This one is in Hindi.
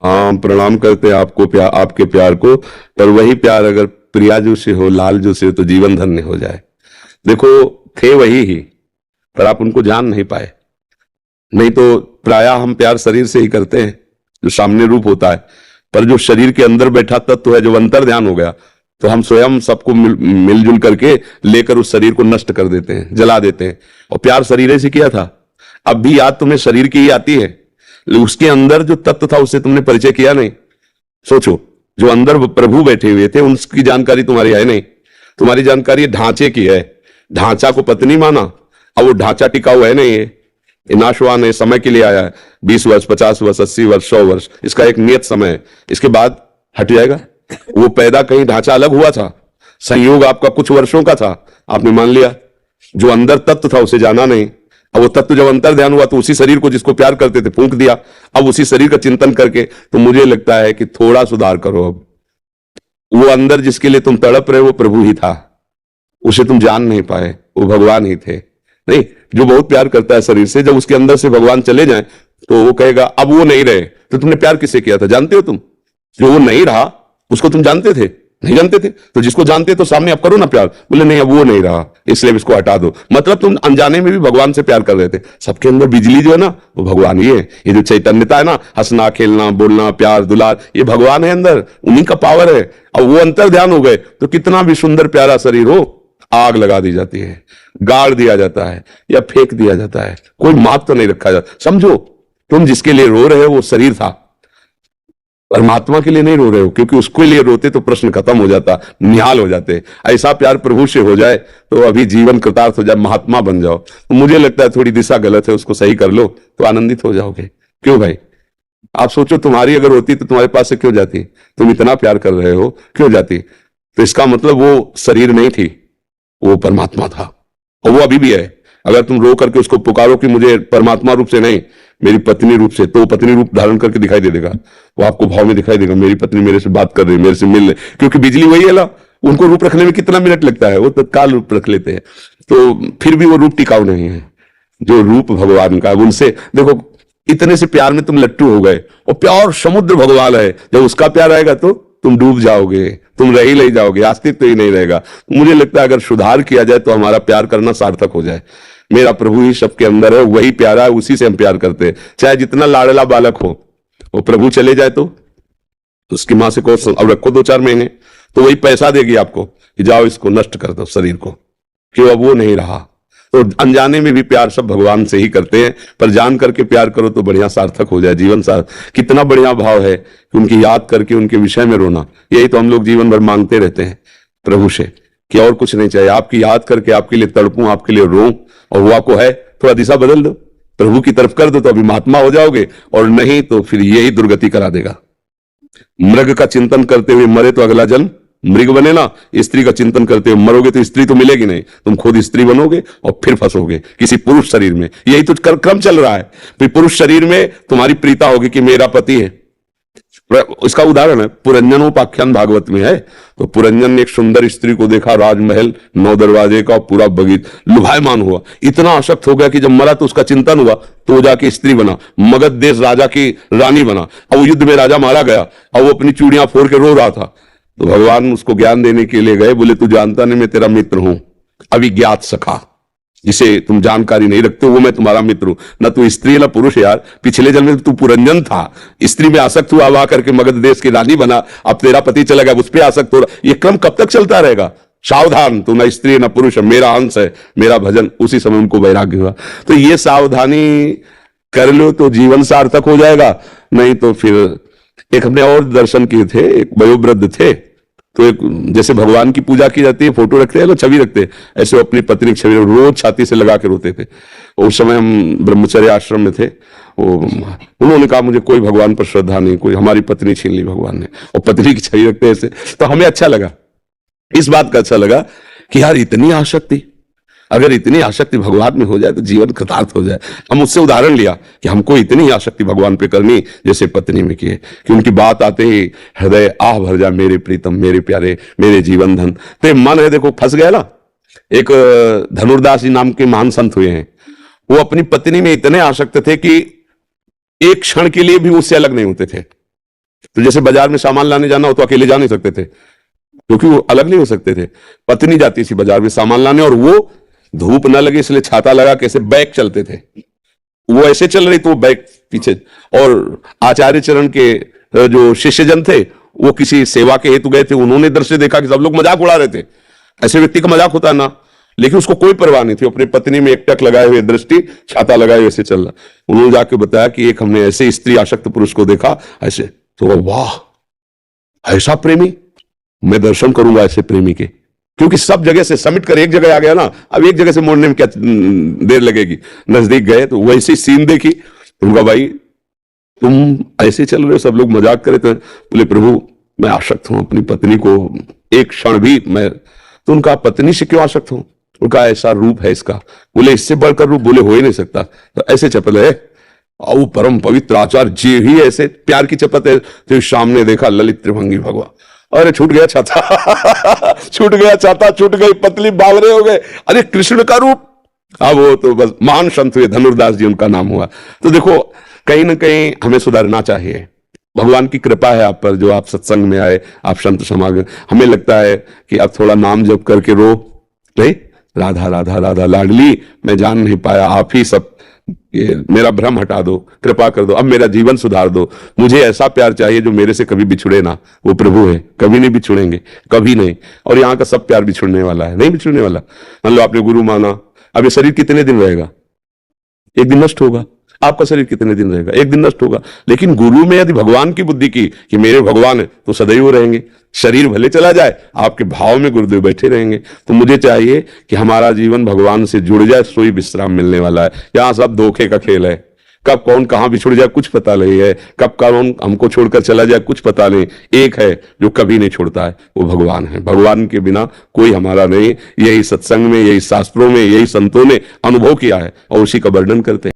हाँ, प्रणाम करते हैं आपको, प्यार, आपके प्यार को। पर वही प्यार अगर प्रियाजू से हो, लालजू से हो, तो जीवन धन्य हो जाए। देखो, थे वही ही, पर आप उनको जान नहीं पाए। नहीं तो प्रायः हम प्यार शरीर से ही करते हैं, जो सामने रूप होता है। पर जो शरीर के अंदर बैठा तत्व है, जो अंतर ध्यान हो गया, तो हम स्वयं सबको मिलजुल करके लेकर उस शरीर को नष्ट कर देते हैं, जला देते हैं। और प्यार शरीर से किया था। अब भी याद तुम्हें शरीर की ही आती है, उसके अंदर जो तत्व था उससे तुमने परिचय किया नहीं। सोचो, जो अंदर प्रभु बैठे हुए थे उनकी जानकारी तुम्हारी है नहीं। तुम्हारी जानकारी ढांचे की है। ढांचा को पत्नी माना, अब वो ढांचा टिका हुआ है नहीं, ये नाशवान है, समय के लिए आया है। 20 वर्ष, 50 वर्ष, 80 वर्ष, 100 वर्ष, इसका एक नियत समय है। इसके बाद हट जाएगा। वो पैदा कहीं ढांचा अलग हुआ था, संयोग आपका कुछ वर्षों का था, आपने मान लिया। जो अंदर तत्व था उसे जाना नहीं। अब वो तत्व जब अंतर ध्यान हुआ तो उसी शरीर को जिसको प्यार करते थे फूंक दिया। अब उसी शरीर का चिंतन करके तो मुझे लगता है कि थोड़ा सुधार करो। अब वो अंदर जिसके लिए तुम तड़प रहे वो प्रभु ही था, उसे तुम जान नहीं पाए, वो भगवान ही थे। नहीं, जो बहुत प्यार करता है शरीर से, जब उसके अंदर से भगवान चले जाएं तो वो कहेगा अब वो नहीं रहे। तो तुमने प्यार किससे किया था जानते हो तुम? जो वो नहीं रहा उसको तुम जानते थे? नहीं जानते थे। तो जिसको जानते तो सामने आप करो ना प्यार। बोले नहीं, अब वो नहीं रहा, इसलिए इसको हटा दो। मतलब तुम अनजाने में भी भगवान से प्यार कर रहे थे। सबके अंदर बिजली जो है ना, वो भगवान ही है। ये जो चैतन्यता है ना, हंसना, खेलना, बोलना, प्यार, दुलार, ये भगवान है अंदर, उन्हीं का पावर है। अब वो अंतर ध्यान हो गए तो कितना भी सुंदर प्यारा शरीर हो, आग लगा दी जाती है, गाड़ दिया जाता है या फेंक दिया जाता है। कोई माप तो नहीं रखा जाता। समझो, तुम जिसके लिए रो रहे हो वो शरीर था, परमात्मा के लिए नहीं रो रहे हो, क्योंकि उसके लिए रोते तो प्रश्न खत्म हो जाता, निहाल हो जाते। ऐसा प्यार प्रभु से हो जाए तो अभी जीवन कृतार्थ हो जाए, महात्मा बन जाओ। तो मुझे लगता है थोड़ी दिशा गलत है, उसको सही कर लो तो आनंदित हो जाओगे। क्यों भाई? आप सोचो, तुम्हारी अगर होती तो तुम्हारे पास से क्यों जाती? तुम इतना प्यार कर रहे हो, क्यों जाती? तो इसका मतलब वो शरीर नहीं थी, वो परमात्मा था, और वो अभी भी है। अगर तुम रो करके उसको पुकारो कि मुझे परमात्मा रूप से नहीं, मेरी पत्नी रूप से, तो वो पत्नी रूप धारण करके दिखाई दे देगा। वो आपको भाव में दिखाई देगा, मेरी पत्नी मेरे से बात कर रही है, मेरे से मिल रही, क्योंकि बिजली वही है ना। उनको रूप रखने में कितना मिनट लगता है, वो तत्काल रूप रख लेते हैं। तो फिर भी वो रूप टिकाऊ नहीं है। जो रूप भगवान का, उनसे देखो, इतने से प्यार में तुम लट्टू हो गए, और प्यार समुद्र भगवान है। जब उसका प्यार आएगा तो तुम डूब जाओगे, तुम रह ही नहीं जाओगे, अस्तित्व ही नहीं रहेगा। मुझे लगता है अगर सुधार किया जाए तो हमारा प्यार करना सार्थक हो जाए। मेरा प्रभु ही सबके अंदर है, वही प्यारा है, उसी से हम प्यार करते हैं। चाहे जितना लाड़ला बालक हो, वो प्रभु चले जाए तो उसकी मां से कहो अब रखो 2-4 महीने, तो वही पैसा देगी आपको कि जाओ इसको नष्ट कर दो शरीर को, क्यों? अब वो नहीं रहा। तो अनजाने में भी प्यार सब भगवान से ही करते हैं, पर जान करके प्यार करो तो बढ़िया सार्थक हो जाए जीवन। कितना बढ़िया भाव है कि उनकी याद करके उनके विषय में रोना। यही तो हम लोग जीवन भर मांगते रहते हैं प्रभु से, कि और कुछ नहीं चाहिए। आपकी याद करके आपके लिए तड़पूं, आपके लिए रोऊं, और वो आपको है, थोड़ा दिशा बदल दो, प्रभु की तरफ कर दो तो अभी महात्मा हो जाओगे, और नहीं तो फिर यही दुर्गति करा देगा। मृग का चिंतन करते हुए मरे तो अगला जन्म मृग बने ना, स्त्री का चिंतन करते हुए मरोगे तो स्त्री तो मिलेगी नहीं, तुम खुद स्त्री बनोगे और फिर फंसोगे किसी पुरुष शरीर में। यही तो क्रम चल रहा है। फिर पुरुष शरीर में तुम्हारी प्रीता होगी कि मेरा पति है। इसका उदाहरण है पुरंजनोपाख्यान भागवत में है। तो पुरंजन ने एक सुंदर स्त्री को देखा, राजमहल 9 दरवाजे का, पूरा बगीचा, लुभायमान हुआ, इतना आसक्त हो गया कि जब मरा तो उसका चिंतन हुआ, तो वो जाके स्त्री बना, मगध देश राजा की रानी बना। अब वो युद्ध में राजा मारा गया, अब वो अपनी चूड़ियां फोड़ के रो रहा था। तो भगवान उसको ज्ञान देने के लिए गए, बोले तू जानता नहीं मैं तेरा मित्र हूं, अविज्ञात सखा, जिसे तुम जानकारी नहीं रखते वो मैं तुम्हारा मित्र हूं। ना तू स्त्री ना पुरुष यार, पिछले जन्म में तू पुरंजन था, स्त्री में आसक्त हुआ, आ करके मगध देश की रानी बना, अब तेरा पति चला गया, उस पर आसक्त हो रहा। ये क्रम कब तक चलता रहेगा? सावधान, तू ना स्त्री ना पुरुष, मेरा अंश है, मेरा भजन। उसी समय उनको वैराग्य हुआ। तो ये सावधानी कर लो तो जीवन सार्थक हो जाएगा, नहीं तो फिर। एक हमने और दर्शन किए थे, एक वयोवृद्ध थे, तो एक जैसे भगवान की पूजा की जाती है, फोटो रखते हैं ना, छवि रखते हैं, ऐसे वो अपनी पत्नी की छवि रोज छाती से लगा के रोते थे। उस समय हम ब्रह्मचर्य आश्रम में थे। उन्होंने कहा मुझे कोई भगवान पर श्रद्धा नहीं, कोई हमारी पत्नी छीन ली भगवान ने, और पत्नी की छवि रखते ऐसे। तो हमें अच्छा लगा, इस बात का अच्छा लगा कि यार इतनी आसक्ति, अगर इतनी आसक्ति भगवान में हो जाए तो जीवन कृतार्थ हो जाए। हम उससे उदाहरण लिया कि हमको इतनी आसक्ति भगवान पे करनी जैसे पत्नी में की है, कि उनकी बात आते ही हृदय आह भर जाए, मेरे प्रीतम, मेरे प्यारे, मेरे जीवन धन। तो मन है देखो फंस गया ना। एक धनुर्दास जी नाम के महान संत हुए हैं, वो अपनी पत्नी में इतने आसक्त थे कि एक क्षण के लिए भी उससे अलग नहीं होते थे। तो जैसे बाजार में सामान लाने जाना हो तो अकेले जा नहीं सकते थे, क्योंकि वो अलग नहीं हो सकते थे। पत्नी जाती थी बाजार में सामान लाने, और वो धूप ना लगे इसलिए छाता लगा के ऐसे बैग चलते थे। वो ऐसे चल रही तो वो बैग पीछे। और आचार्य चरण के जो शिष्यजन थे वो किसी सेवा के हेतु गए थे, उन्होंने दृश्य देखा कि सब लोग मजाक उड़ा रहे थे। ऐसे व्यक्ति का मजाक होता है ना, लेकिन उसको कोई परवाह नहीं थी, अपनी पत्नी में एकटक लगाए हुए दृष्टि, छाता लगाए ऐसे चल रहा। उन्होंने जाके बताया कि एक हमने ऐसे स्त्री आसक्त पुरुष को देखा ऐसे, तो वाह ऐसा प्रेमी, मैं दर्शन करूंगा ऐसे प्रेमी के। क्योंकि सब जगह से समिट कर एक जगह आ गया ना, अब एक जगह से मोड़ने में क्या देर लगेगी। नजदीक गए तो वैसी सीन देखी, उनका भाई तुम ऐसे चल रहे हो, सब लोग मजाक करे। तो बोले प्रभु मैं आसक्त हूं अपनी पत्नी को, एक क्षण भी मैं। तो उनका पत्नी से क्यों आसक्त हूं? उनका ऐसा रूप है इसका। बोले इससे बढ़कर रूप, बोले हो ही नहीं सकता। तो ऐसे चपल है, औ परम पवित्र आचार्य जी ही ऐसे प्यार की चपत है। तो सामने देखा ललित त्रिभंगी भगवान, अरे छूट गया छाता छूट गया छाता, छूट गई पतली, बावरे हो गए। अरे कृष्ण का रूप। अब वो तो बस महान संत हुए, धनुर्दास जी उनका नाम हुआ। तो देखो कहीं ना कहीं हमें सुधरना चाहिए। भगवान की कृपा है आप पर, जो आप सत्संग में आए, आप संत समागम। हमें लगता है कि अब थोड़ा नाम जप करके रो नहीं, राधा राधा राधा लाडली, मैं जान नहीं पाया, आप ही सब, ये मेरा भ्रम हटा दो, कृपा कर दो, अब मेरा जीवन सुधार दो। मुझे ऐसा प्यार चाहिए जो मेरे से कभी बिछुड़े ना। वो प्रभु है, कभी नहीं बिछुड़ेंगे, कभी नहीं। और यहाँ का सब प्यार बिछुड़ने वाला है, नहीं बिछुड़ने वाला। मान लो आपने गुरु माना, अब ये शरीर कितने दिन रहेगा? एक दिन नष्ट होगा। आपका शरीर कितने दिन रहेगा? एक दिन नष्ट होगा। लेकिन गुरु में यदि भगवान की बुद्धि की कि मेरे भगवान है, तो सदैव रहेंगे। शरीर भले चला जाए, आपके भाव में गुरुदेव बैठे रहेंगे। तो मुझे चाहिए कि हमारा जीवन भगवान से जुड़ जाए, सोई विश्राम मिलने वाला है। यहां सब धोखे का खेल है, कब कौन कहां बिछुड़ जाए कुछ पता नहीं है, कब कौन हमको छोड़कर चला जाए कुछ पता नहीं। एक है जो कभी नहीं छोड़ता है, वो भगवान है। भगवान के बिना कोई हमारा नहीं। यही सत्संग में, यही शास्त्रों में, यही संतों ने अनुभव किया है और उसी का वर्णन करते हैं।